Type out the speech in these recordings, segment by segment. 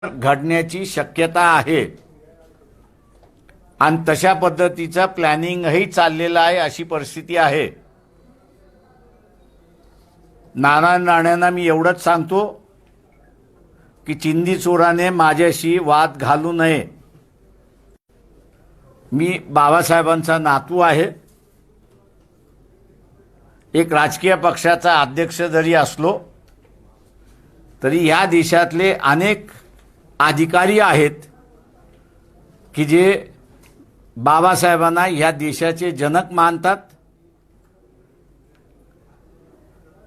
घडण्याची शक्यता आहे आणि तशा पद्धतीचं प्लॅनिंगही चाललेलं आहे अशी परिस्थिती आहे। नाण्यांना मी एवढंच सांगतो की चिंदी चोराने माझ्याशी वाद घालू नये। मी बाबासाहेबांचा नातू आहे। एक राजकीय पक्षाचा अध्यक्ष जरी असलो तरी या देशातले अनेक अधिकारी आहेत की जे बाबासाहेबांना या देशाचे जनक मानतात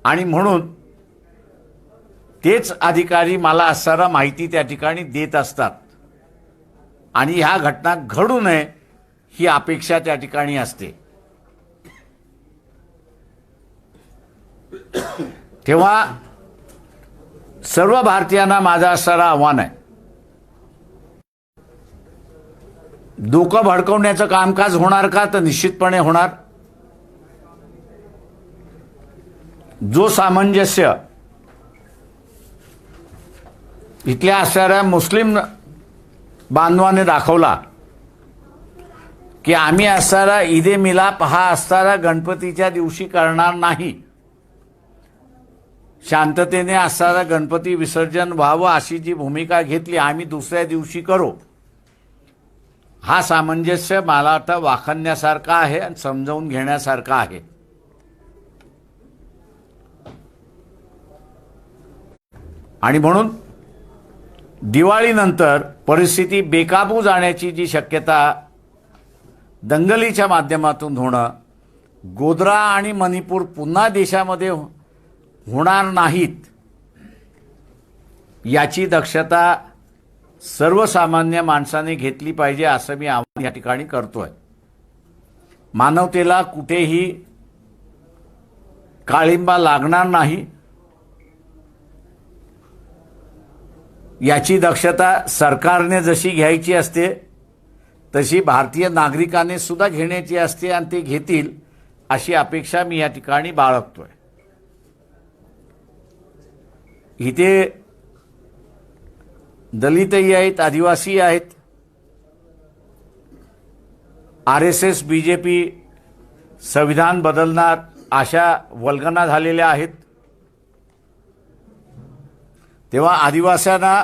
आणि म्हणून तेच अधिकारी मला असणारा माहिती त्या ठिकाणी देत असतात आणि ह्या घटना घडू नये ही अपेक्षा त्या ठिकाणी असते। तेव्हा सर्व भारतीयांना माझं असणारं आव्हान आहे, डोकं भडकवण्याचं कामकाज होणार का? तर निश्चितपणे होणार। जो सामंजस्य इथल्या असणाऱ्या मुस्लिम बांधवांनी दाखवला की आम्ही असणारा ईदे मिलाप हा असणारा गणपतीच्या दिवशी करणार नाही, शांततेने असणारा गणपती विसर्जन व्हावं अशी जी भूमिका घेतली आम्ही दुसऱ्या दिवशी करू, हा सामंजस्य मला वाटतं वाखाणण्यासारखा आहे आणि समजावून घेण्यासारखा आहे। आणि म्हणून दिवाळीनंतर परिस्थिती बेकाबू जाण्याची जी शक्यता दंगलीच्या माध्यमातून होणं, गोध्रा आणि मणिपूर पुन्हा देशामध्ये होणार नाहीत याची दक्षता सर्वसामान्य माणसाने घेतली पाहिजे असं मी आवाहन या ठिकाणी करतोय। मानवतेला कुठेही काळिंबा लागणार नाही याची दक्षता सरकारने जशी घ्यायची असते तशी भारतीय नागरिकांनी सुद्धा घेण्याची असते आणि ते घेतील अशी अपेक्षा मी या ठिकाणी बाळगतोय। इथे दलितही आहेत, आदिवासी आहेत, RSS BJP संविधान बदलणार अशा वल्गना झालेल्या आहेत। तेव्हा आदिवासींना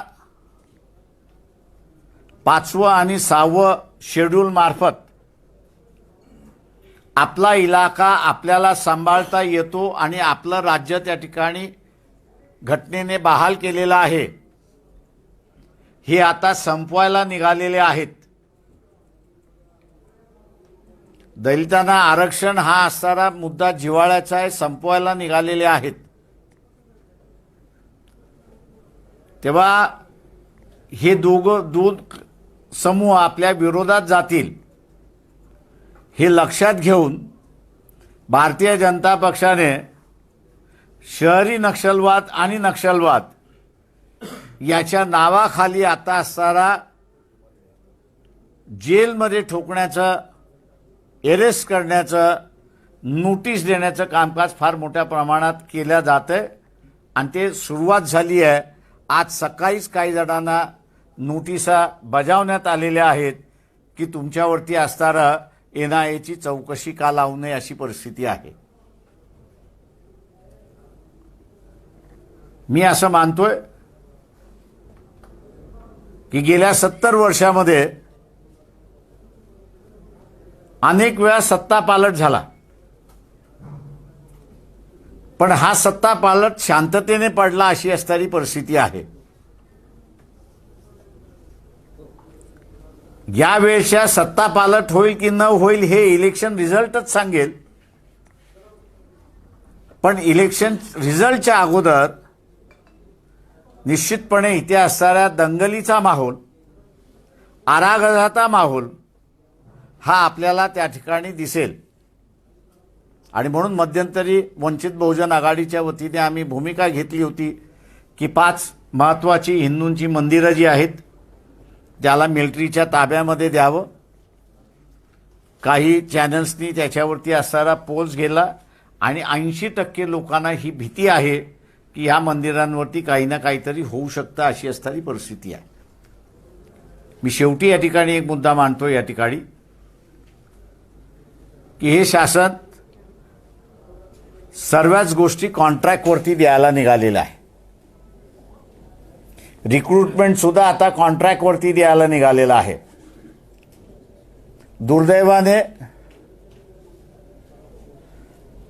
5वं आणि 6वं शेड्यूल मार्फत आपला इलाका आपल्याला सांभाळता येतो आणि आपलं राज्य त्या ठिकाणी घटनेने बहाल केलेलं आहे, हे आता संपवायला निघालेले आहेत। दलितांना आरक्षण हा असणारा मुद्दा जिव्हाळ्याचा आहे, संपवायला निघालेले आहेत। तेव्हा हे दोन समूह आपल्या विरोधात जातील हे लक्षात घेऊन भारतीय जनता पक्षाने शहरी नक्षलवाद आणि नक्षलवाद याच्या नावाखाली आता असणारा जेलमध्ये ठोकण्याचं, अरेस्ट करण्याचं, नोटीस देण्याचं कामकाज फार मोठ्या प्रमाणात केलं जातंय आणि ते सुरुवात झाली आहे। आज सकाळीच काही जणांना नोटिसा बजावण्यात आलेल्या आहेत की तुमच्यावरती असणारा NIAची चौकशी का लावू नये अशी परिस्थिती आहे। मी असं मानतोय की गेल्या 70 वर्षामध्ये अनेक वेळा सत्ता पालट झाला, पण हा सत्ता पालट शांततेने पडला अशी असणारी परिस्थिती आहे। यावेळेच्या सत्ता पालट होईल की न होईल हे इलेक्शन रिझल्टच सांगेल, पण इलेक्शन रिझल्टच्या अगोदर निश्चितपणे इथे असणाऱ्या दंगलीचा माहोल, अरागघाचा माहोल हा आपल्याला त्या ठिकाणी दिसेल। आणि म्हणून मध्यंतरी वंचित बहुजन आघाडीच्या वतीने आम्ही भूमिका घेतली होती की 5 महत्त्वाची हिंदूंची मंदिरं जी आहेत त्याला मिलिटरीच्या ताब्यामध्ये द्यावं। काही चॅनल्सनी त्याच्यावरती असणारा पोल्स गेला आणि 80% लोकांना ही भीती आहे की ह्या मंदिरांवरती काही ना काहीतरी होऊ शकतं अशी असणारी परिस्थिती आहे। मी शेवटी या ठिकाणी एक मुद्दा मांडतो या ठिकाणी की हे शासन सर्वच गोष्टी कॉन्ट्रॅक्टवरती द्यायला निघालेलं आहे. रिक्रुटमेंट सुद्धा आता कॉन्ट्रॅक्टवरती द्यायला निघालेलं आहे. दुर्दैवाने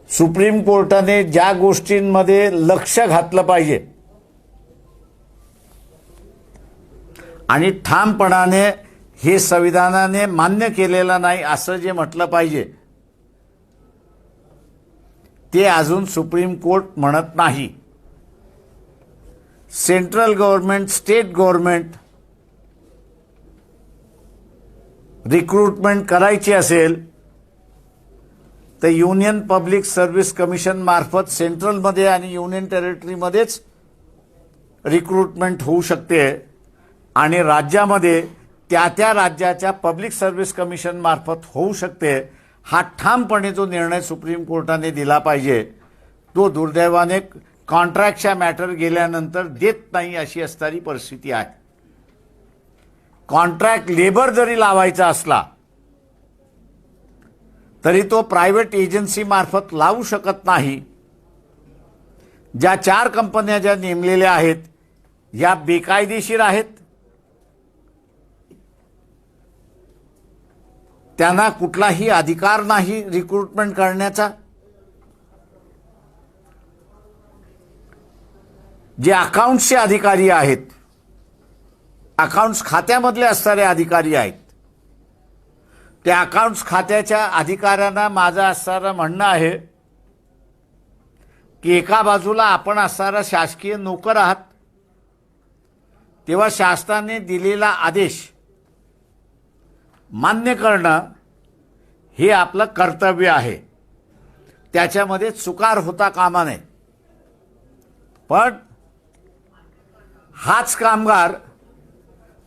सुप्रीम कोर्टाने ज्या गोष्टींमध्ये लक्ष घातलं पाहिजे आणि ठामपणाने हे संविधानाने मान्य केलेलं नाही असं जे म्हटलं पाहिजे ते अजून सुप्रीम कोर्ट म्हणत नाही. Central government, state government recruitment करायची असेल तर युनियन पब्लिक सर्व्हिस कमिशन मार्फत सेंट्रलमध्ये आणि युनियन टेरिटरीमध्येच रिक्रुटमेंट होऊ शकते आणि राज्यामध्ये त्या त्या राज्याच्या पब्लिक सर्व्हिस कमिशन मार्फत होऊ शकते. हा ठामपणे जो निर्णय सुप्रीम कोर्टाने दिला पाहिजे तो दुर्दैवाने कॉन्ट्रॅक्टच्या मॅटर गेल्यानंतर देत नाही अशी असणारी परिस्थिती आहे. कॉन्ट्रॅक्ट लेबर जरी लावायचा असला तरी तो प्रायव्हेट एजन्सी मार्फत लावू शकत नाही. ज्या 4 कंपन्या ज्या नेमलेल्या आहेत या बेकायदेशीर आहेत. त्यांना कुठलाही अधिकार नाही रिक्रुटमेंट करण्याचा. जे अकाउंट्सचे अधिकारी आहेत, अकाउंट्स खात्यामधले असणारे अधिकारी आहेत, त्या अकाउंट्स खात्याच्या अधिकाऱ्यांना माझं असणारं म्हणणं आहे की एका बाजूला आपण असणारा शासकीय नोकर आहात तेव्हा शासनाने दिलेला आदेश मान्य करणं हे आपलं कर्तव्य आहे. त्याच्यामध्ये चुकार होता कामा नये. पण हाच कामगार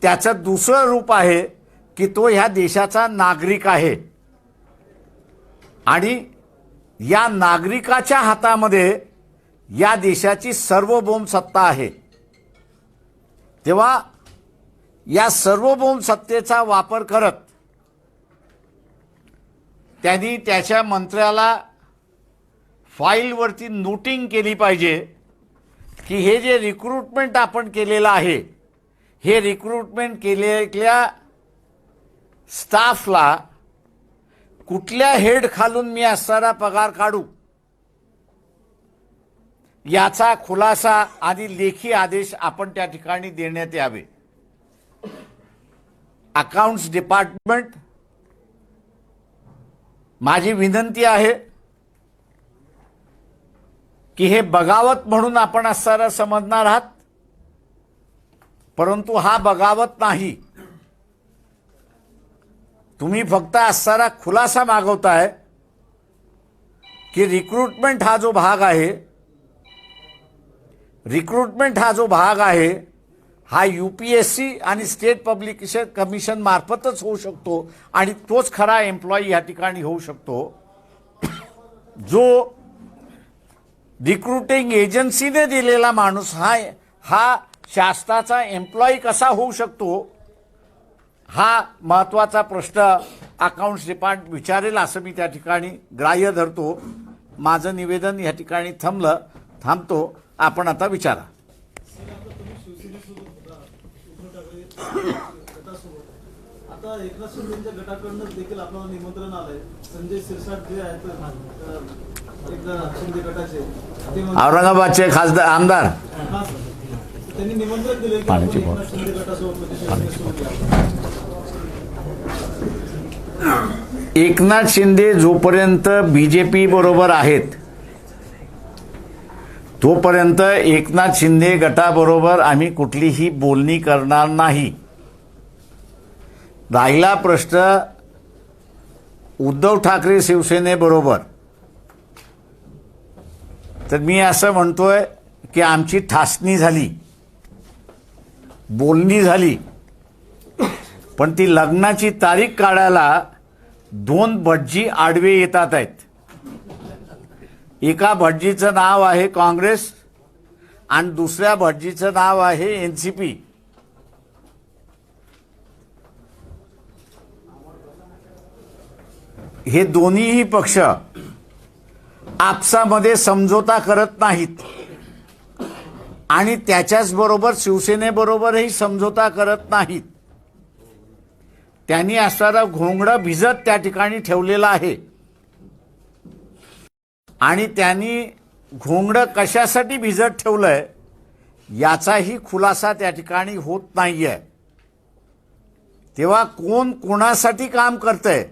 त्याचं दुसरं रूप आहे की तो ह्या देशाचा नागरिक आहे आणि या नागरिकाच्या हातामध्ये या देशाची सार्वभौम सत्ता आहे. तेव्हा या सार्वभौम सत्तेचा वापर करत त्यांनी त्याच्या मंत्र्याला फाईलवरती नोटिंग केली पाहिजे की हे जे रिक्रुटमेंट आपण केलेलं आहे हे रिक्रुटमेंट केलेल्या स्टाफला कुठल्या हेड खालून मी असणारा पगार काढू याचा खुलासा आणि लेखी आदेश आपण त्या ठिकाणी देण्यात यावे. अकाउंट्स डिपार्टमेंट माझी विनंती आहे की हे बगावत म्हणून आपण असणारा समजणार आहात, परंतु हा बगावत नाही. तुम्ही फक्त असणारा खुलासा मागवताय की रिक्रुटमेंट हा जो भाग आहे, रिक्रुटमेंट हा जो भाग आहे हा UPSC आणि स्टेट पब्लिक कमिशन मार्फतच होऊ शकतो आणि तोच खरा एम्प्लॉई या ठिकाणी होऊ शकतो. जो रिक्रुटिंग एजन्सीने दिलेला माणूस हा शासनाचा एम्प्लॉई कसा होऊ शकतो हा महत्त्वाचा प्रश्न अकाउंट्स डिपार्टमेंट विचारेल असं मी त्या ठिकाणी ग्राह्य धरतो. माझं निवेदन या ठिकाणी थांबतो. आपण आता विचारा. आता एकनाथ शिंदेच्या गटाकडून देखील आपल्याला निमंत्रण आलंय. संजय शिरसाट जे आहेत शिंदे गटाचे औरंगाबादचे खासदार आमदार त्यांनी निमंत्रण दिले की एकनाथ शिंदे गटासोबत एकनाथ शिंदे जोपर्यंत BJP बरोबर आहेत तोपर्यंत एकनाथ शिंदे गटाबरोबर आम्ही कुठलीही बोलणी करणार नाही. राहिला प्रश्न उद्धव ठाकरे शिवसेनेबरोबर, तर मी असं म्हणतोय की आमची ठासणी झाली, बोलणी झाली, पण ती लग्नाची तारीख काढायला 2 भटजी आडवे येतात आहेत. एका भटजीचं नाव आहे काँग्रेस आणि दुसऱ्या भटजीचं नाव आहे NCP. हे दोन्हीही पक्ष आपसामध्ये समझोता करत नाहीत आणि त्याच्याच बरोबर शिवसेनेबरोबरही समझोता करत नाहीत. त्यांनी असणारा घोंगडं भिजत त्या ठिकाणी ठेवलेला आहे आणि त्यांनी घोंगडं कशासाठी भिजत ठेवलंय याचाही खुलासा त्या ठिकाणी होत नाहीये. तेव्हा कोण कोणासाठी काम करतंय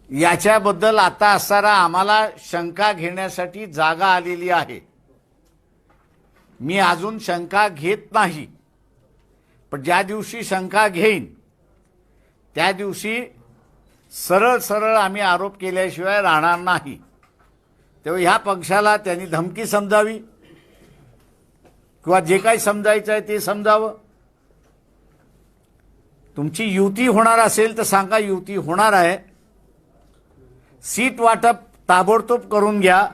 याच्याबद्दल आता असणारा आम्हाला शंका घेण्यासाठी जागा आलेली आहे. मी अजून शंका घेत नाही, पण ज्या दिवशी शंका घेईन त्या दिवशी सरळ सरळ आम्ही आरोप केल्याशिवाय राहणार नाही. तेव्हा ह्या पक्षाला त्यांनी धमकी समजावी किंवा जे काही समजायचं आहे ते समजावं. तुमची युती होणार असेल तर सांगा युती होणार आहे. सीट वाटप ताबडतोब करून घ्या.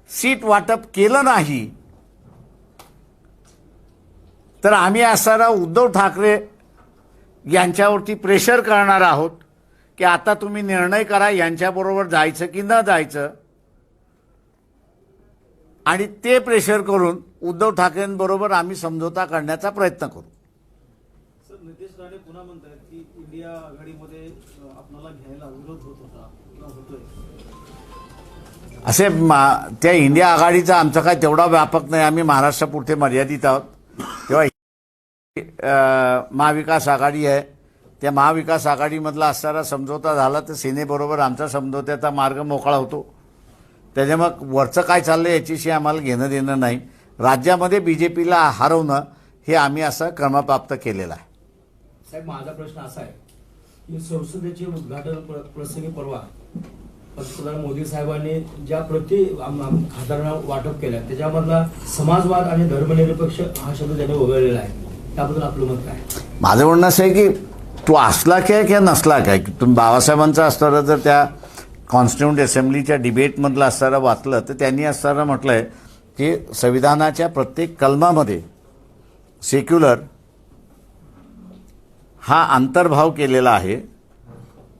सीट वाटप केलं नाही तर आम्ही असणारा उद्धव ठाकरे यांच्यावरती प्रेशर करणार आहोत की आता तुम्ही निर्णय करा यांच्याबरोबर जायचं की न जायचं, आणि ते प्रेशर करून उद्धव ठाकरेंबरोबर आम्ही समझोता करण्याचा प्रयत्न करू. सर, नितेश राणे पुन्हा म्हणतात की इंडिया आघाडीमध्ये आपल्याला घ्यायला विरोध होत होता किंवा होतोय. असे त्या इंडिया आघाडीचा आमचा काय तेवढा व्यापक नाही. आम्ही महाराष्ट्रापुरते मर्यादित आहोत. तेव्हा महाविकास आघाडी आहे, त्या महाविकास आघाडीमधला असणारा समझोता झाला तर सेनेबरोबर आमचा समझोत्याचा मार्ग मोकळा होतो. त्याच्यामुळे वरचं काय चाललंय याच्याशी आम्हाला घेणं देणं नाही. राज्यामध्ये बीजेपीला हरवणं हे आम्ही असं क्रमप्राप्त केलेलं आहे. साहेब, माझा प्रश्न असा आहे की संसदेचे उद्घाटन प्रसंगी परवा पंतप्रधान मोदी साहेबांनी ज्या प्रति खासदारांना वाटप केल्या त्याच्यामधला समाजवाद आणि धर्मनिरपेक्ष हा शब्द त्यांनी वगळलेला आहे. त्याबद्दल आपलं मत काय? माझं म्हणणं असं आहे की तो असला काय किंवा नसला काय, तुम्ही बाबासाहेबांचा असणारा जर त्या कॉन्स्टिट्यूंट असेंब्लीच्या डिबेटमधलं असणारा वाचलं तर त्यांनी असणारा म्हटलंय की संविधानाच्या प्रत्येक कलमामध्ये सेक्युलर हा अंतर्भाव केलेला आहे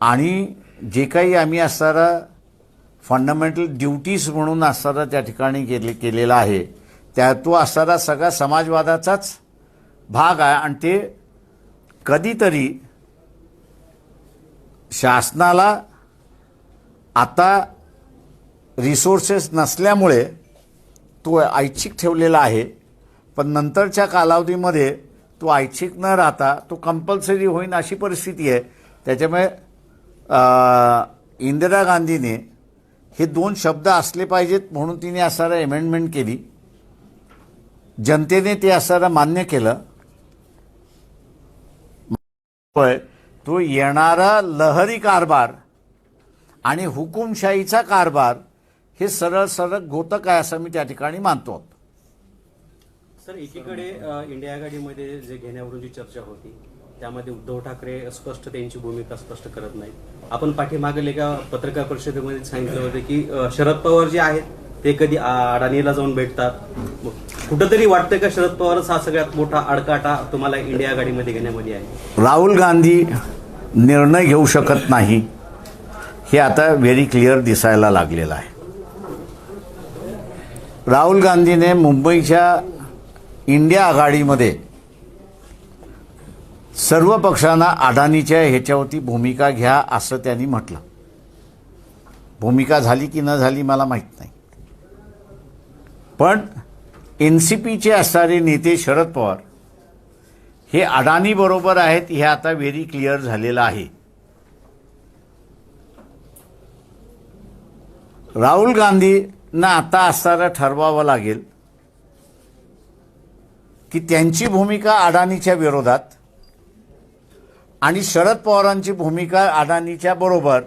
आणि जे काही आम्ही असणारा फंडामेंटल ड्युटीज म्हणून असणारा त्या ठिकाणी केलेला आहे त्या तो असणारा सगळा समाजवादाचाच भाग आहे. आणि ते कधीतरी शासनाला आता रिसोर्सेस नसल्यामुळे तो ऐच्छिक ठेवलेला आहे, पण नंतरच्या कालावधीमध्ये तो ऐच्छिक न राहता तो कंपल्सरी होईन अशी परिस्थिती आहे. त्याच्यामुळे इंदिरा गांधीने हे 2 शब्द असले पाहिजेत म्हणून तिने असणारा अमेंडमेंट केली. जनतेने ते असणारा मान्य केलं. तो येणारा लहरी कारभार आणि हुकुमशाहीचा कारभार हे सरळ सरळ घोतक आहे असं मी त्या ठिकाणी मानतो. सर, एकीकडे इंडिया आघाडीमध्ये जे घेण्यावरून जी चर्चा होती त्यामध्ये उद्धव ठाकरे स्पष्ट त्यांची भूमिका स्पष्ट करत नाहीत. आपण पाठीमागील एका पत्रकार परिषदेमध्ये सांगितलं होतं की शरद पवार जे आहेत ते कधी अडाणीला जाऊन भेटतात. कुठंतरी वाटतं का शरद पवारच हा सगळ्यात मोठा अडकाटा तुम्हाला इंडिया आघाडीमध्ये घेण्यामध्ये आहे? राहुल गांधी निर्णय घेऊ शकत नाही हे आता व्हेरी क्लिअर दिसायला लागलेलं आहे. राहुल गांधीने मुंबईच्या इंडिया आघाडीमध्ये सर्व पक्षांना अडाणीच्या ह्याच्यावरती भूमिका घ्या असं त्यांनी म्हटलं. भूमिका झाली की न झाली मला माहीत नाही, पण एनसीपीचे असणारे नेते शरद पवार हे अडाणी बरोबर आहेत हे आता व्हेरी क्लिअर झालेलं आहे. राहुल गांधींना आता असणारा ठरवावं लागेल की त्यांची भूमिका अडाणीच्या विरोधात आणि शरद पवारांची भूमिका अडाणीच्या बरोबर.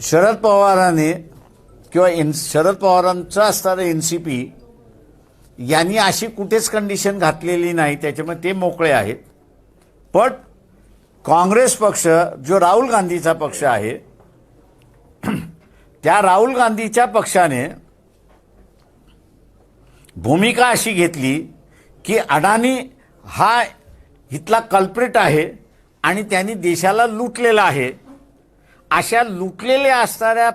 शरद पवारांनी किंवा शरद पवारांचा असणारा एनसीपी यांनी अशी कुठेच कंडिशन घातलेली नाही, त्याच्यामुळे ते मोकळे आहेत. पण काँग्रेस पक्ष जो राहुल गांधीचा पक्ष आहे त्या राहुल गांधीच्या पक्षाने भूमिका अशी घेतली की अडाणी हा इथला कल्प्रिट आहे आणि त्यांनी देशाला लुटलेला आहे. अशा लुटलेल्या असणाऱ्या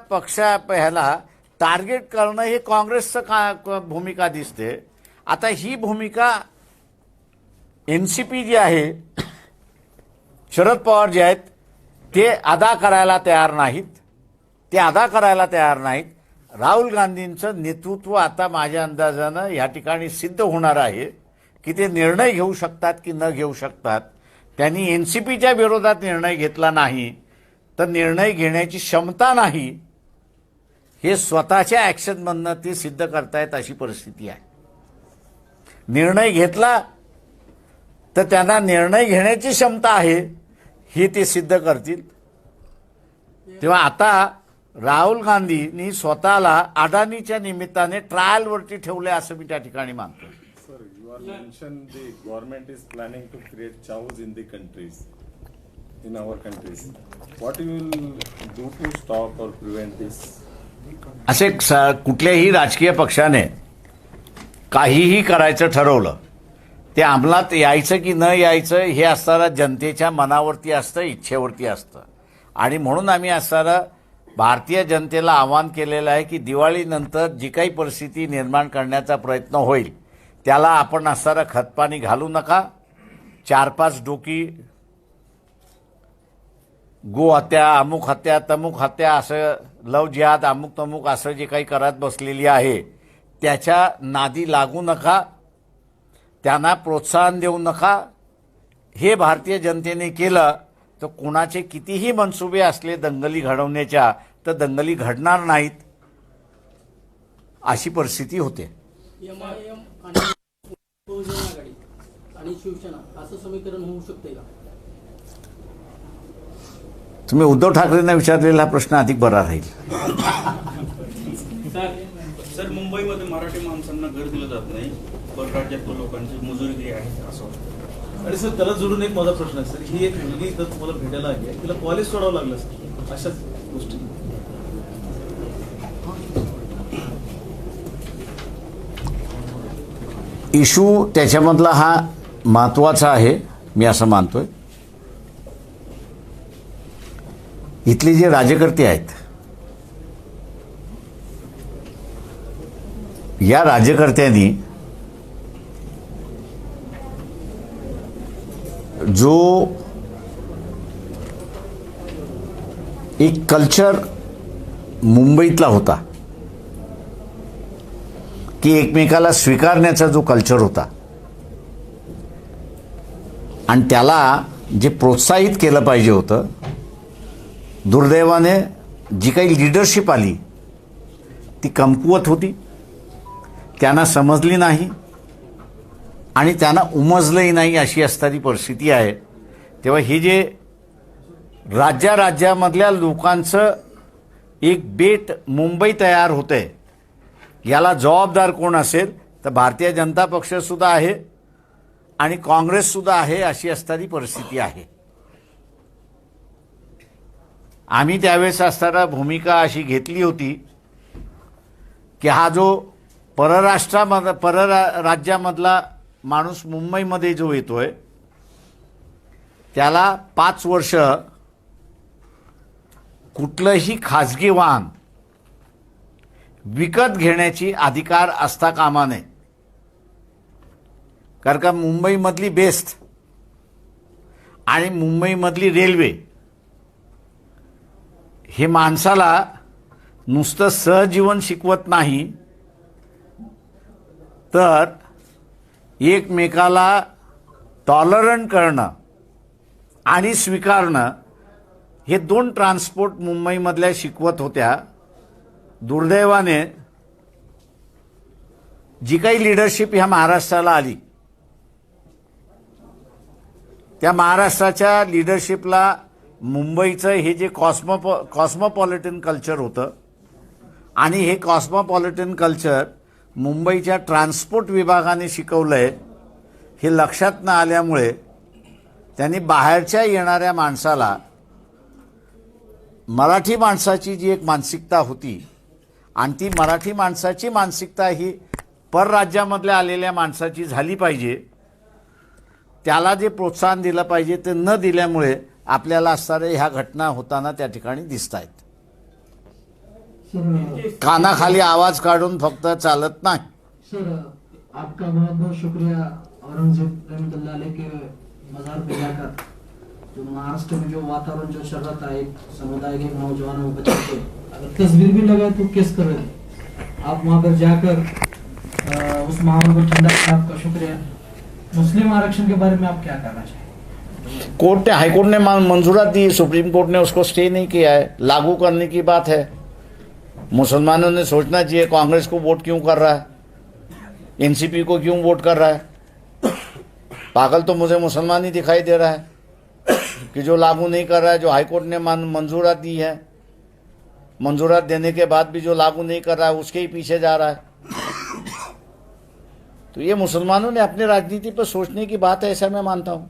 ह्याला टार्गेट करणं हे काँग्रेसचं भूमिका दिसते. आता ही भूमिका एनसीपी जी आहे, शरद पवार जे आहेत ते अदा करायला तयार नाहीत. राहुल गांधींचं नेतृत्व आता माझ्या अंदाजानं या ठिकाणी सिद्ध होणार आहे की ते निर्णय घेऊ शकतात की न घेऊ शकतात. त्यांनी एनसीपीच्या विरोधात निर्णय घेतला नाही तर निर्णय घेण्याची क्षमता नाही हे स्वतःच्या ॲक्शनमधनं ते सिद्ध करतायत अशी परिस्थिती आहे. निर्णय घेतला तर त्यांना निर्णय घेण्याची क्षमता आहे हे ते सिद्ध करतील. तेव्हा आता राहुल गांधींनी स्वतःला अडाणीच्या निमित्ताने ट्रायलवरती ठेवले असं मी त्या ठिकाणी मानतो. Sir, you are mentioned the government is planning to create chaos in the countries, in our countries. What you will do to stop or prevent this? असे कुठल्याही राजकीय पक्षाने काहीही करायचं ठरवलं ते अंमलात यायचं की न यायचं हे असणारा जनतेच्या मनावरती असतं, इच्छेवरती असतं. आणि म्हणून आम्ही असणारा भारतीय जनतेला आवाहन केलेलं आहे की दिवाळीनंतर जी काही परिस्थिती निर्माण करण्याचा प्रयत्न होईल त्याला आपण असणारा खतपाणी घालू नका. 4-5 डोकी गो हत्या, अमुक हत्या, तमुक हत्या, असं लव जिहाद अमुक तमुक असं जे काही करत बसलेली आहे त्याच्या नादी लागू नका, त्यांना प्रोत्साहन देऊ नका. हे भारतीय जनतेने केलं तर कोणाचे कितीही मनसुबे असले दंगली घडवण्याच्या तर दंगली घडणार नाहीत अशी परिस्थिती होते. एमआयएम आणि बहुजन आघाडी आणि शिवसेना असं समीकरण होऊ शकते का? तुम्ही उद्धव ठाकरेंना विचारलेला हा प्रश्न अधिक बरा राहील. सर, मुंबईमध्ये मराठी माणसांना घर दिलं जात नाही, परराज्यातल्या लोकांची मजुरी आहे असं वाटतं. आणि सर त्याला जोडून एक माझा प्रश्न आहे सर, ही एक मुलगी जर तुम्हाला भेटायला आली आहे तिला कॉलेज सोडावं लागलं सर अशाच गोष्टी. इशू त्याच्यामधला हा महत्वाचा आहे मी असं मानतोय. इथले जे राज्यकर्ते आहेत या राज्यकर्त्यांनी जो एक कल्चर मुंबईतला होता की एकमेकाला स्वीकारण्याचा जो कल्चर होता आणि त्याला जे प्रोत्साहित केलं पाहिजे होतं, दुर्दैवाने जी काही लीडरशिप आली ती कमकुवत होती, त्यांना समजली नाही आणि त्यांना उमजलंही नाही अशी असणारी परिस्थिती आहे. तेव्हा हे जे राज्यामधल्या लोकांचं एक बेट मुंबई तयार होतंय याला जबाबदार कोण असेल तर भारतीय जनता पक्षसुद्धा आहे आणि काँग्रेससुद्धा आहे अशी असणारी परिस्थिती आहे. आम्ही त्यावेळेस असताना भूमिका अशी घेतली होती की हा जो परराज्यामधला माणूस मुंबईमध्ये जो येतोय त्याला 5 वर्ष कुठलंही खाजगी वाहन विकत घेण्याची अधिकार असता कामा नये. कारण का मुंबईमधली बेस्ट आणि मुंबईमधली रेल्वे हे माणसाला नुसतं सहजीवन शिकवत नाही तर एकमेकाला टॉलरंट करणं आणि स्वीकारणं हे 2 ट्रान्सपोर्ट मुंबईमधल्या शिकवत होत्या. दुर्दैवाने जी काही लीडरशिप ह्या महाराष्ट्राला आली त्या महाराष्ट्राच्या लीडरशिपला मुंबईचं हे जे कॉस्मोपॉलिटन कल्चर होतं आणि हे कॉस्मोपॉलिटन कल्चर मुंबईच्या ट्रान्सपोर्ट विभागाने शिकवलंय हे लक्षात न आल्यामुळे त्यांनी बाहेरच्या येणाऱ्या माणसाला मराठी माणसाची जी एक मानसिकता होती आणि ती मराठी माणसाची मानसिकता ही परराज्यामधल्या आलेल्या माणसाची झाली पाहिजे त्याला जे प्रोत्साहन दिलं पाहिजे ते न दिल्यामुळे आपल्याला असणाऱ्या ह्या घटना होताना त्या ठिकाणी दिसत आहेत. सर कानाखाली आवाज काढून फक्त चालत नाही. सर आपका बहुत बहुत शुक्रिया औरंगजेब रहमतुल्लाह अलैह के मज़ार पे जाकर जो महाराष्ट्र में जो वातावरण जो चल रहा था, एक समुदाय के नौजवानों बच्चों के अगर तस्वीर भी लगाए तो किस कर रहे थे आप वहाँ पर जाकर उस माहौल को ठंडा किया, आपका शुक्रिया. मुस्लिम आरक्षण के बारे में आप क्या कहना चाहिए? कोर्ट ने हाईकोर्ट ने मंजूरात दी, सुप्रीम कोर्ट ने उसको स्टे नहीं किया है. लागू करने की बात है. मुसलमानों ने सोचना चाहिए कांग्रेस को वोट क्यों कर रहा है, एनसीपी को क्यों वोट कर रहा है. पागल तो मुझे मुसलमान ही दिखाई दे रहा है कि जो लागू नहीं कर रहा है, जो हाईकोर्ट ने मंजूरात दी है, मंजूरात देने के बाद भी जो लागू नहीं कर रहा है उसके ही पीछे जा रहा है. तो ये मुसलमानों ने अपनी राजनीति पर सोचने की बात है, ऐसा मैं मानता हूं.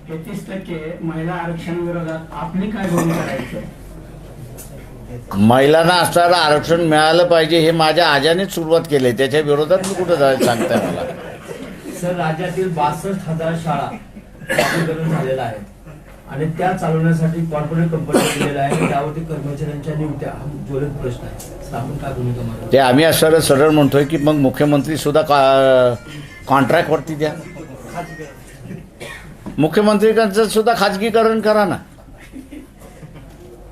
33% महिला आरक्षण विरोधात आपली काय भूमिका राहील? महिलांना असणारं आरक्षण मिळालं पाहिजे हे माझ्या आजानेच सुरुवात केली. त्याच्या विरोधात मी कुठं जायचं सांगताय मला. सर, राज्यातील 62,000 शाळा खाजगीकरण झालेला आहे आणि त्या चालवण्यासाठी कॉर्पोरेट कंपनी दिलेल्या आहे. त्यावरती कर्मचाऱ्यांच्या नियुक्त्या हा ज्वलंत प्रश्न आहे. सर, आपण काय भूमिका मांडता? ते आम्ही असं सरळ म्हणतोय की मग मुख्यमंत्री सुद्धा कॉन्ट्रॅक्टवरती द्या. मुख्यमंत्र्यांचं सुद्धा खाजगीकरण करा ना.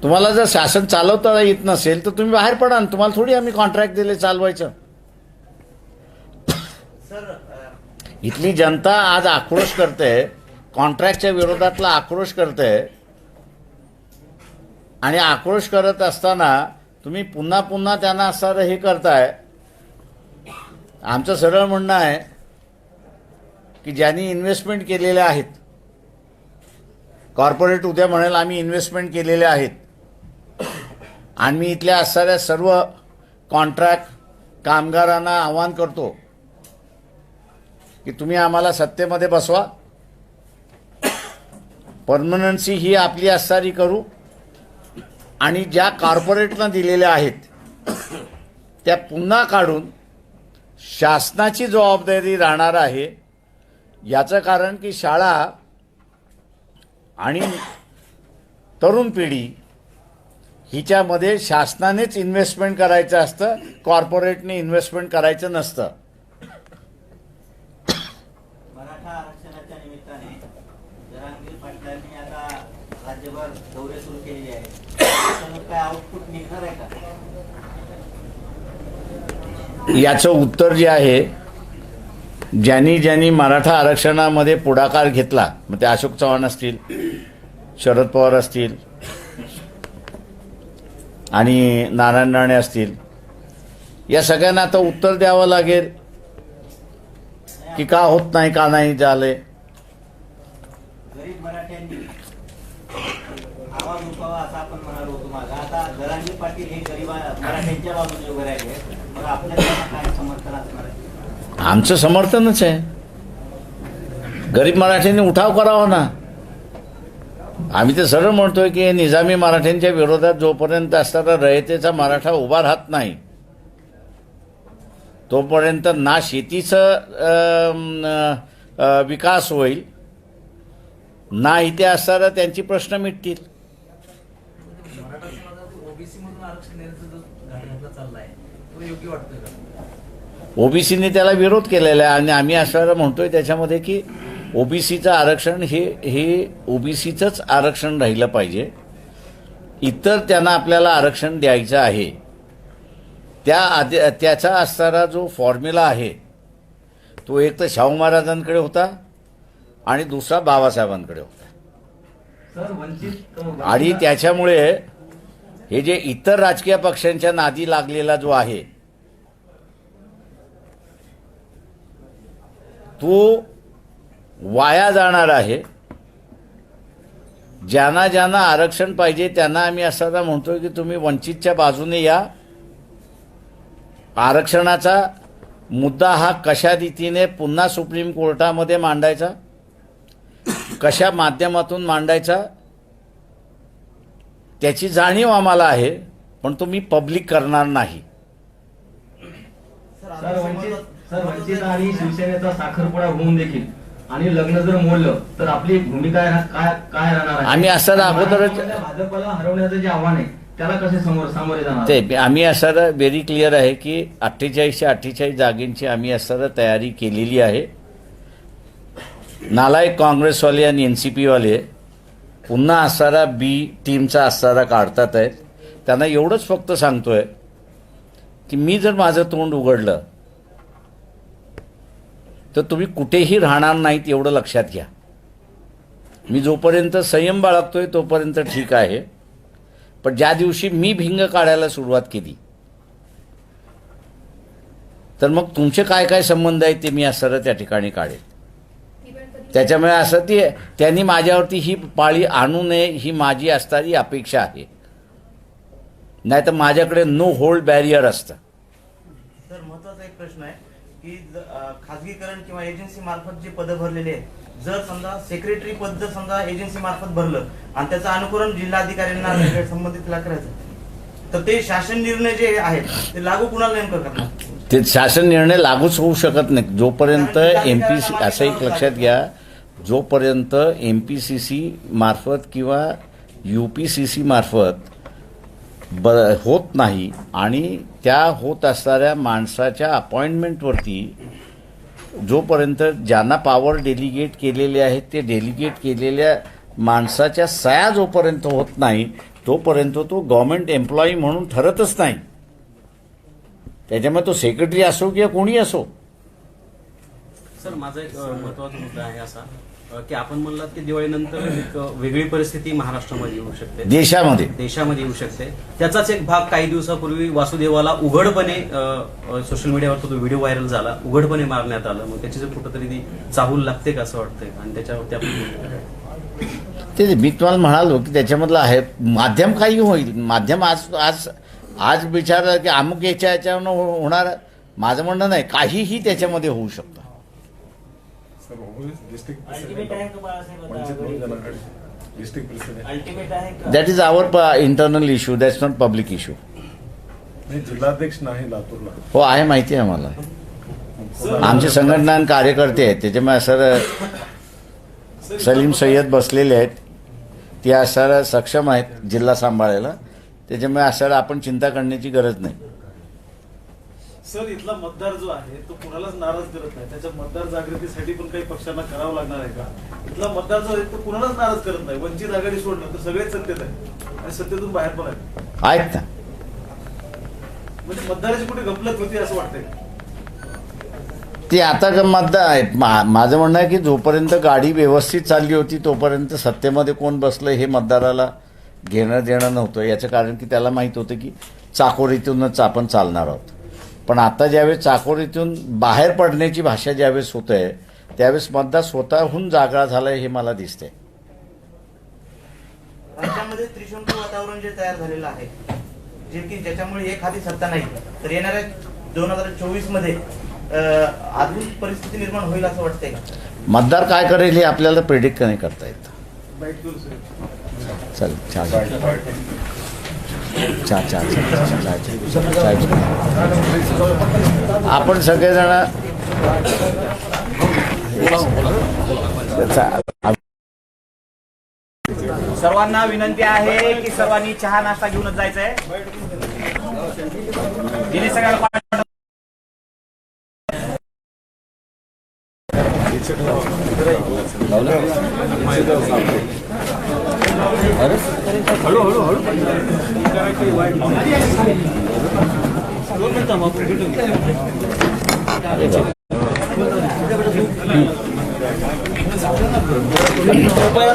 तुम्हाला जर शासन चालवता येत नसेल तर तुम्ही बाहेर पडा ना. तुम्हाला थोडी आम्ही कॉन्ट्रॅक्ट दिले चालवायचं. इथली जनता आज आक्रोश करते, कॉन्ट्रॅक्टच्या विरोधातला आक्रोश करते आणि आक्रोश करत असताना तुम्ही पुन्हा पुन्हा त्यांना असणारं हे करताय. आमचं सरळ म्हणणं आहे की ज्यांनी इन्व्हेस्टमेंट केलेल्या आहेत, कॉर्पोरेट उद्या म्हणेल आम्ही इन्व्हेस्टमेंट केलेले आहेत आणि मी इथल्या असणाऱ्या सर्व कॉन्ट्रॅक्ट कामगारांना आवाहन करतो की तुम्ही आम्हाला सत्तेमध्ये बसवा, परमनन्सी ही आपली असणारी करू आणि ज्या कॉर्पोरेटनं दिलेल्या आहेत त्या पुन्हा काढून शासनाची जबाबदारी राहणार आहे. याचं कारण की शाळा आणि तरुण पिढी हिच्यामध्ये शासनानेच इन्व्हेस्टमेंट करायचं असतं, कॉर्पोरेटने इन्व्हेस्टमेंट करायचं नसतं. मराठा आरक्षणाच्या निमित्ताने जरांगीर पाटलांनी आता राज्यभर दौरे सुरू केलेले आहेत. त्याच्यावर काय आउटपुट निघणार आहे का? याचं उत्तर जे आहे, ज्यांनी मराठा आरक्षणामध्ये पुढाकार घेतला, मग ते अशोक चव्हाण असतील, शरद पवार असतील आणि नारायण राणे असतील, या सगळ्यांना आता उत्तर द्यावं लागेल की का होत नाही, का नाही झाले. गरीब मराठ्यांनी आवाज उठवावा असं आपण म्हणालो होतो मागं. आता जरांगीर पाटील हे गरीब मराठ्यांच्या बाजूने उभे राहिले, मग आपल्याला काय समर्थन असणार आहे? आमचं समर्थनच आहे. गरीब मराठ्यांनी उठाव करावा ना. आम्ही ते सरळ म्हणतोय की निजामी मराठ्यांच्या विरोधात जोपर्यंत असणारा रयतेचा मराठा उभा राहत नाही तोपर्यंत ना शेतीचं विकास होईल, ना इथे असणारा त्यांची प्रश्न मिटतील. ओबीसीने त्याला विरोध केलेला आहे आणि आम्ही असं म्हणतोय त्याच्यामध्ये की ओबीसीचं आरक्षण हे ओबीसीचंच आरक्षण राहिलं पाहिजे. इतर त्यांना आपल्याला आरक्षण द्यायचं आहे. त्याचा असणारा जो फॉर्म्युला आहे तो एक तर शाहू महाराजांकडे होता आणि दुसरा बाबासाहेबांकडे होता. आणि त्याच्यामुळे हे जे इतर राजकीय पक्षांच्या नादी लागलेला जो आहे तो वाया जाणार आहे. ज्यांना आरक्षण पाहिजे त्यांना आम्ही असं म्हणतोय की तुम्ही वंचितच्या बाजूने या. आरक्षणाचा मुद्दा हा कशा रीतीने पुन्हा सुप्रीम कोर्टामध्ये मांडायचा, कशा माध्यमातून मांडायचा त्याची जाणीव आम्हाला आहे, पण तुम्ही पब्लिक करणार नाही. सर वंचित आणि शिवसेनेचा साखरपुडा होऊन देखील आणि लग्न जर मोडलं तर आपली भूमिका काय राहणार आहे? आम्ही असं अगोदरच भाजपला हरवण्याचं जे आव्हान आहे त्याला कसे सामोरे जाणार? ते आम्ही असं व्हेरी क्लिअर आहे की 48 जागेंची आम्ही असं तयारी केलेली आहे. नालायक काँग्रेसवाले आणि NCP वाले पुन्हा असणारा बी टीमचा असणारा काढतात आहेत. त्यांना एवढंच फक्त सांगतोय की मी जर माझं तोंड उघडलं तर तुम्ही कुठेही राहणार नाहीत एवढं लक्षात घ्या. मी जोपर्यंत संयम बाळगतोय तोपर्यंत ठीक आहे, पण ज्या दिवशी मी भिंग काढायला सुरुवात केली तर मग तुमचे काय काय संबंध आहेत ते मी असं त्या ठिकाणी काढेल. त्याच्यामुळे असं त्यांनी माझ्यावरती ही पाळी आणू नये ही माझी असणारी अपेक्षा आहे. नाही तर माझ्याकडे नो होल्ड बॅरियर असतं. सर महत्वाचा एक प्रश्न आहे की खाजगीकरण किंवा एजन्सी मार्फत जे पदं भरलेले आहेत, जर समजा सेक्रेटरी पद जर समजा एजन्सी मार्फत भरलं आणि त्याचं अनुकरण जिल्हाधिकाऱ्यांना संबंधितला करायचं तर ते शासन निर्णय जे आहेत ते लागू कुणाला नेमकं करणार? ते शासन निर्णय लागूच होऊ शकत नाही जोपर्यंत MPC असं एक लक्षात घ्या, जोपर्यंत MPCC मार्फत किंवा UPCC मार्फत होत नाही आणि त्या होत असणाऱ्या माणसाच्या अपॉइंटमेंटवरती जोपर्यंत ज्यांना पॉवर डेलिगेट केलेले आहेत ते डेलिगेट केलेल्या माणसाच्या सह्या जोपर्यंत होत नाही तोपर्यंत तो गव्हर्नमेंट एम्प्लॉई म्हणून ठरतच नाही. त्याच्यामुळे तो सेक्रेटरी असो किंवा कोणी असो. सर माझा एक महत्वाचा मुद्दा आहे असा की आपण म्हणलात की दिवाळीनंतर एक वेगळी परिस्थिती महाराष्ट्रामध्ये येऊ शकते, देशामध्ये येऊ शकते. त्याचाच एक भाग काही दिवसापूर्वी वासुदेवाला उघडपणे सोशल मीडियावर तो व्हिडिओ व्हायरल झाला, उघडपणे मारण्यात आलं. मग त्याची जर कुठंतरी ती चाहूल लागते का असं वाटतंय आणि त्याच्यावरती आपण ते मी तुम्हाला म्हणालो की त्याच्यामधलं आहे माध्यम काही होईल. माध्यम आज विचार की अमुक याच्यानं होणार, माझं म्हणणं नाही, काहीही त्याच्यामध्ये होऊ शकतं. That is our internal issue, that's not public issue. जिल्हाध्यक्ष नाही लातूरला. हो आहे, माहिती आहे मला. आमचे संघटना आणि कार्यकर्ते आहेत त्याच्यामुळे सर सलीम सय्यद बसलेले आहेत, ते असं सक्षम आहेत जिल्हा सांभाळायला. त्याच्यामुळे असं आपण चिंता करण्याची गरज नाही. सर इथला मतदार जो आहे तो कुणालाच नाराज करत नाही, त्याच्या मतदार जागृतीसाठी पण काही पक्षांना करावं लागणार आहे का? इथला मतदार जो आहे तो कुणालाच नाराज करत नाही. वंचित आघाडी सोडलं तर सगळेच सत्तेत आहे आणि सत्तेतून बाहेर पण आहेत ना. म्हणजे मतदाराची कुठे गफलत होती असं वाटतंय? ते आता माझं म्हणणं आहे की जोपर्यंत गाडी व्यवस्थित चालली होती तोपर्यंत सत्तेमध्ये कोण बसलं हे मतदाराला घेणं देणं नव्हतं. याचं कारण की त्याला माहीत होतं की चाकोरीतूनच आपण चालणार आहोत. पण आता ज्यावेळेस चाकोरीतून बाहेर पडण्याची भाषा ज्यावेळेस होत आहे त्यावेळेस मतदार स्वतःहून जागा झालाय हे मला दिसतंय. राज्यामध्ये त्रिशंकू वातावरण जे तयार झालेलं आहे, जे की ज्याच्यामुळे एखादी सत्ता नाही तर येणाऱ्या 2024 मध्ये अजून परिस्थिती निर्माण होईल असं वाटतंय का? मतदार काय करेल हे आपल्याला प्रेडिक्ट नाही करता येत. चल आपण सगळेजण सर्वांना विनंती आहे की सर्वांनी चहा नाश्ता घेऊनच जायचंय. जिने सगळ्याला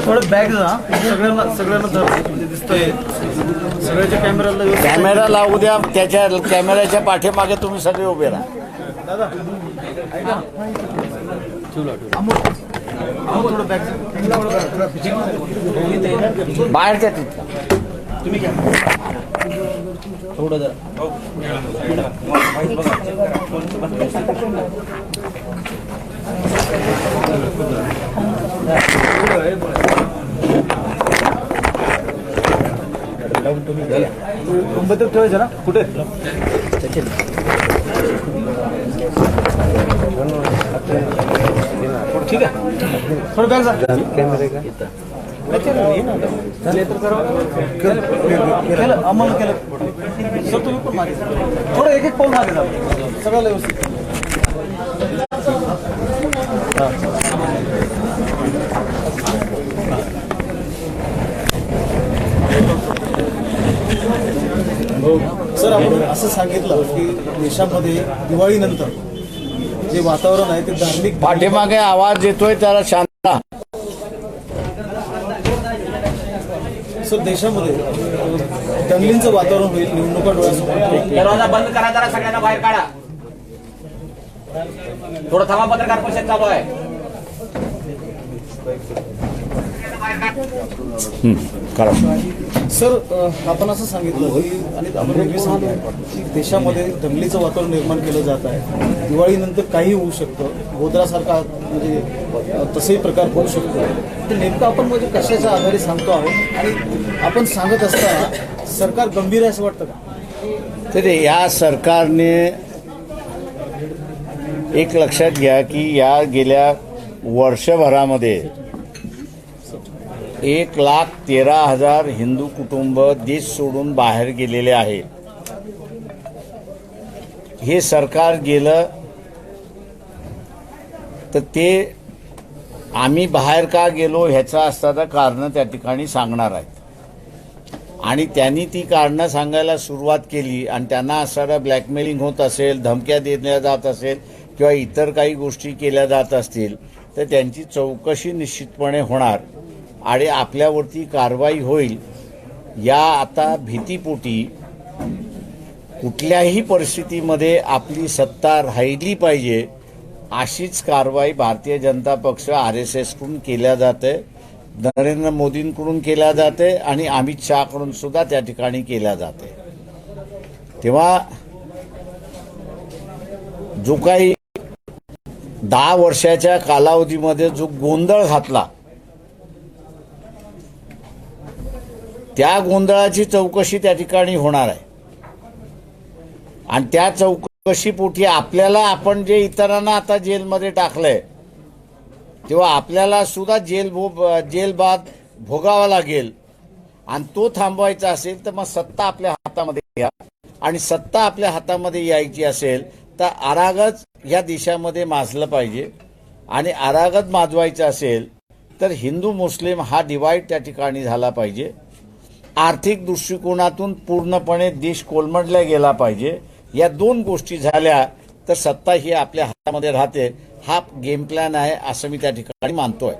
थोडं बॅग जा सगळ्यांना दिसतोय. सगळ्याच्या कॅमेरा लावू द्या. त्याच्या कॅमेऱ्याच्या पाठीमागे तुम्ही सगळे उभे राहा. दादा थोडं बॅग बाहेर त्या तिथला तुम्ही घ्या थोडं जरा. ठेवायचं ना कुठे? ठीक आहे थोडं बॅग जा. केलं आम्हाला केलं सर तुम्ही पण मागे जा. थोडं एक पाऊल मागे जा सगळं व्यवस्थित. सर आपण असं सांगितलं की देशामध्ये दिवाळीनंतर जे वातावरण आहे ते धार्मिक पाठीमागे आवाज येतोय त्याला शांत. सर देशामध्ये दंगलींचं वातावरण होईल निवडणुका डोळ्यासमोर. दरवाजा बंद करा, जरा सगळ्यांना बाहेर काढा. थोडं थांबा, पत्रकार परिषद चालू आहे. सर आपण असं सांगितलं की आणि आपण नेहमी सांगतो की देशामध्ये दंगलीचं वातावरण निर्माण केलं जात आहे. दिवाळीनंतर काही होऊ शकतं, गोधरासारखा म्हणजे तसेही प्रकार होऊ शकतो. तर नेमकं आपण म्हणजे कशाच्या आधारे सांगतो आहोत आणि आपण सांगत असताना सरकार गंभीर आहे असं वाटतं का? तर या सरकारने एक लक्षात घ्या की या गेल्या वर्षभरामध्ये 1,13,000 हिंदू कुटुंब देश सोडून बाहेर गेलेले आहेत. हे सरकार गेलं तर ते आम्ही बाहेर का गेलो ह्याचा असताना कारणं त्या ठिकाणी सांगणार आहेत. आणि त्यांनी ती कारणं सांगायला सुरुवात केली आणि त्यांना असणारं ब्लॅकमेलिंग होत असेल, धमक्या दिल्या जात असेल किंवा इतर काही गोष्टी केल्या जात असतील तर त्यांची चौकशी निश्चितपणे होणार आणि आपल्यावरती कारवाई होईल. या आता भीतीपोटी कुठल्याही परिस्थितीमध्ये आपली सत्ता राहिली पाहिजे अशीच कारवाई भारतीय जनता पक्ष RSSकडून केल्या जाते, नरेंद्र मोदींकडून केल्या जाते आणि अमित शहाकडून सुद्धा त्या ठिकाणी केल्या जाते. तेव्हा जो काही 10 वर्षाच्या कालावधीमध्ये जो गोंधळ घातला त्या गोंधळाची चौकशी त्या ठिकाणी होणार आहे आणि त्या चौकशीपोटी आपल्याला आपण जे इतरांना आता जेलमध्ये टाकलंय तेव्हा आपल्याला सुद्धा जेलबाद भोगावा लागेल आणि तो थांबवायचा असेल तर मग सत्ता आपल्या हातामध्ये घ्या आणि सत्ता आपल्या हातामध्ये यायची असेल तर अरागज या देशामध्ये माजलं पाहिजे आणि अरागज माजवायचं असेल तर हिंदू मुस्लिम हा डिवाइड त्या ठिकाणी झाला पाहिजे. आर्थिक दृष्टिकोनातून पूर्णपणे देश कोलमडला गेला पाहिजे. या दोन गोष्टी झाल्या तर सत्ता ही आपल्या हातामध्ये राहते. हा गेम प्लॅन आहे असं मी त्या ठिकाणी मानतोय.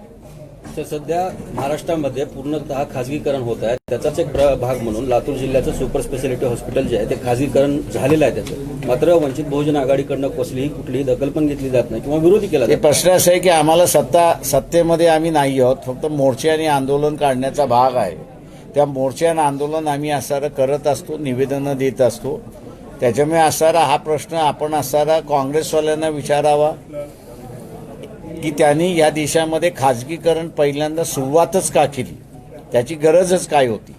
तर सध्या महाराष्ट्रामध्ये पूर्णतः खाजगीकरण होत आहे. त्याचाच एक भाग म्हणून लातूर जिल्ह्याचं सुपर स्पेशालिटी हॉस्पिटल जे आहे ते खाजगीकरण झालेलं आहे त्याचं. मात्र वंचित बहुजन आघाडीकडनं कुठलीही दखल पण घेतली जात नाही किंवा विरोधी केला जातो. प्रश्न असा आहे की आम्हाला सत्तेमध्ये आम्ही नाही आहोत, फक्त मोर्चे आणि आंदोलन काढण्याचा भाग आहे. त्या मोर्चे आणि आंदोलन आम्ही असणारं करत असतो, निवेदनं देत असतो. त्याच्यामुळे असणारा हा प्रश्न आपण असणारा काँग्रेसवाल्यांना विचारावा की त्यांनी या देशामध्ये खाजगीकरण पहिल्यांदा सुरुवातच का केली, त्याची गरजच काय होती.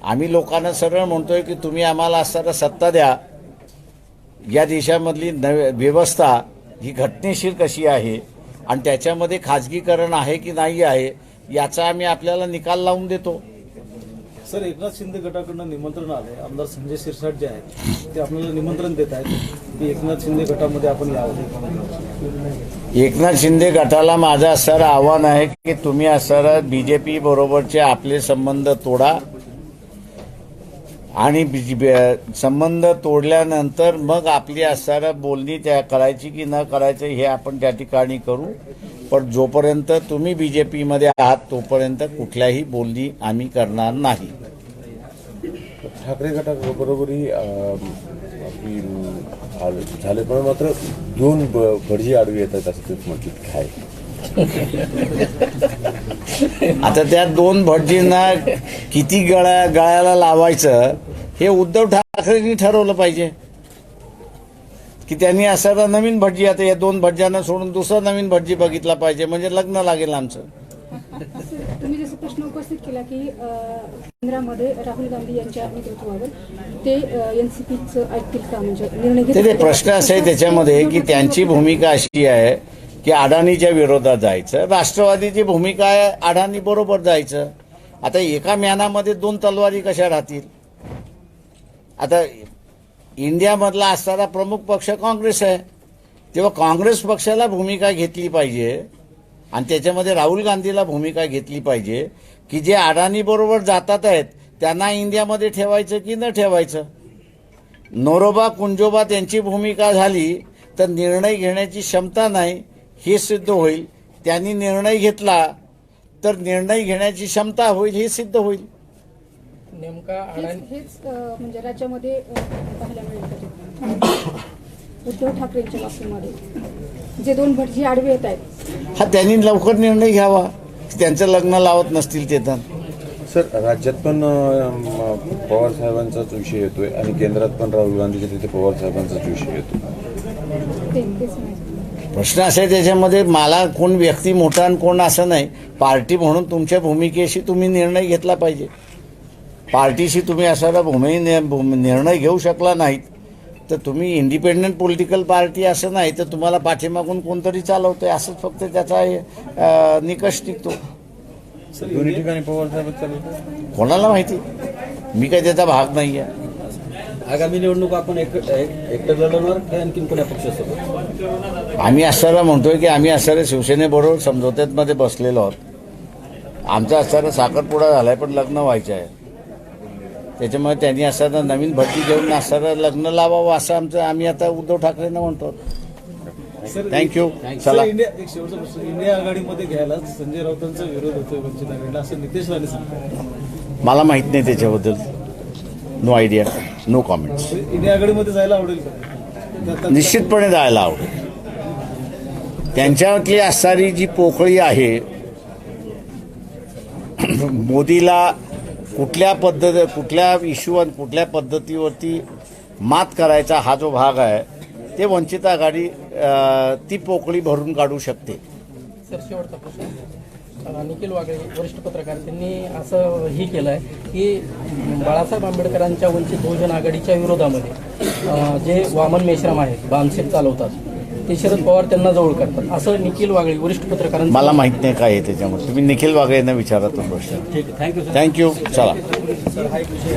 आम्ही लोकांना सरळ म्हणतोय की तुम्ही आम्हाला असणारा सत्ता द्या, या देशामधली व्यवस्था ही घटनेशीर कशी आहे आणि त्याच्यामध्ये खाजगीकरण आहे की नाही आहे याचा आम्ही आपल्याला निकाल लावून देतो. सर एकनाथ शिंदे गटाकडनं निमंत्रण आलंय. आमदार संजय शिरसाट जे आहेत ते आपल्याला निमंत्रण देत आहेत की एकनाथ शिंदे गटामध्ये आपण यावं. एकनाथ शिंदे गटाला माझं असणारं आव्हान आहे की तुम्ही असणारं BJP बरोबरचे आपले संबंध तोडा आणि संबंध तोडल्यानंतर मग आपली असणारं बोलणी त्या करायची की न करायचं हे आपण त्या ठिकाणी करू. पण जोपर्यंत तुम्ही BJPमध्ये आहात तोपर्यंत कुठल्याही बोलणी आम्ही करणार नाही. ठाकरे गटाबरोबरही आपली झाले पण मात्र 2 भटजी आडवी येतात असं ते म्हटलं काय. आता त्या 2 भटजींना किती गळ्याला लावायचं हे उद्धव ठाकरेंनी ठरवलं पाहिजे की त्यांनी असणारा नवीन भटजी आता या 2 भटज्यांना सोडून दुसरा नवीन भटजी बघितला पाहिजे म्हणजे लग्न लागेल आमचं. तुम्ही जसं प्रश्न उपस्थित केला की केंद्रामध्ये राहुल गांधी यांच्या नेतृत्वावर ते एनसीपीचं ऐकतील का, म्हणजे निर्णय ते घेतील? प्रश्न असा आहे त्याच्यामध्ये की त्यांची भूमिका अशी आहे की अडाणीच्या विरोधात जायचं, राष्ट्रवादीची भूमिका आहे अडाणी बरोबर जायचं. आता एका म्यानामध्ये दोन तलवारी कशा राहतील? आता इंडियामधला असणारा प्रमुख पक्ष काँग्रेस आहे, तेव्हा काँग्रेस पक्षाला भूमिका घेतली पाहिजे आणि त्याच्यामध्ये राहुल गांधीला भूमिका घेतली पाहिजे की जे अडाणी बरोबर जातात आहेत त्यांना इंडियामध्ये ठेवायचं की न ठेवायचं. नोरोबा कुंजोबा त्यांची भूमिका झाली तर निर्णय घेण्याची क्षमता नाही हे सिद्ध होईल. त्यांनी निर्णय घेतला तर निर्णय घेण्याची क्षमता होईल हे सिद्ध होईल. नेमका हेच म्हणजे राज्यामध्ये पाहायला मिळेल का? उद्धव ठाकरेंच्या बाबतीमध्ये जे दोन भटजी आडवे येत आहेत, हा त्यांनी लवकर निर्णय घ्यावा. त्यांचं लग्न लावत नसतील ते तर. सर राज्यात पण पवार साहेबांचाच विषय येतोय आणि केंद्रात पण राहुल गांधीच्या तिथे पवार साहेबांचाच विषय येतो. तेच नाही. प्रश्न असा आहे त्याच्यामध्ये मला कोण व्यक्ती मोठा आणि कोण असं नाही. पार्टी म्हणून तुमच्या भूमिकेशी तुम्ही निर्णय घेतला पाहिजे. पार्टीशी तुम्ही असा निर्णय घेऊ शकला नाहीत तर तुम्ही इंडिपेंडंट पॉलिटिकल पार्टी असं नाही तर तुम्हाला पाठीमागून कोणतरी चालवतंय असंच फक्त त्याचा निकष निघतो. दोन्ही ठिकाणी पवार साहेबच चालवतात. कोणाला माहिती, मी काही त्याचा भाग नाही आहे. आगामी निवडणूक आपण एकटं लढवणार की आणखीन कोण्या पक्षासोबत? आम्ही असताना म्हणतोय की आम्ही असणाऱ्या शिवसेनेबरोबर समझोत्यामध्ये बसलेलो आहोत. आमचा असणारा साखरपुडा झालाय पण लग्न व्हायचं आहे. त्याच्यामुळे त्यांनी असताना नवीन भरती घेऊन असणारं लग्न लावावं असं आम्ही आता उद्धव ठाकरेंना म्हणतो. थँक्यू. चला. एक शेवटचा प्रश्न, इंडिया आघाडीमध्ये घ्यायला संजय राऊतांचा विरोध होतोय वंचित आघाडीला असं नितेश राणे सांगतात. मला माहित नाही त्याच्याबद्दल. No idea, no comments. India आघाडीमध्ये जायला आवडेल का? निश्चितपणे जायला आवडेल. त्यांच्यातली असणारी जी पोकळी आहे, मोदीला कुठल्या इश्यू आणि कुठल्या पद्धतीवरती मात करायचा हा जो भाग आहे ते वंचित आघाडी ती पोकळी भरून काढू शकते. सर शेवटचा प्रश्न, निखिल वागळे वरिष्ठ पत्रकार त्यांनी असं ही केलं आहे की बाळासाहेब आंबेडकरांच्या वंचित बहुजन आघाडीच्या विरोधामध्ये जे वामन मेश्राम आहेत बामसेट चालवतात ते शरद पवार त्यांना जवळ करतात असं निखिल वागळे वरिष्ठ पत्रकारांचं. मला माहित नाही काय आहे त्याच्यामध्ये. तुम्ही निखिल वागळेंना विचारा तो प्रश्न. ठीक आहे, थँक्यू. थँक्यू. चला. सर हा एक विषय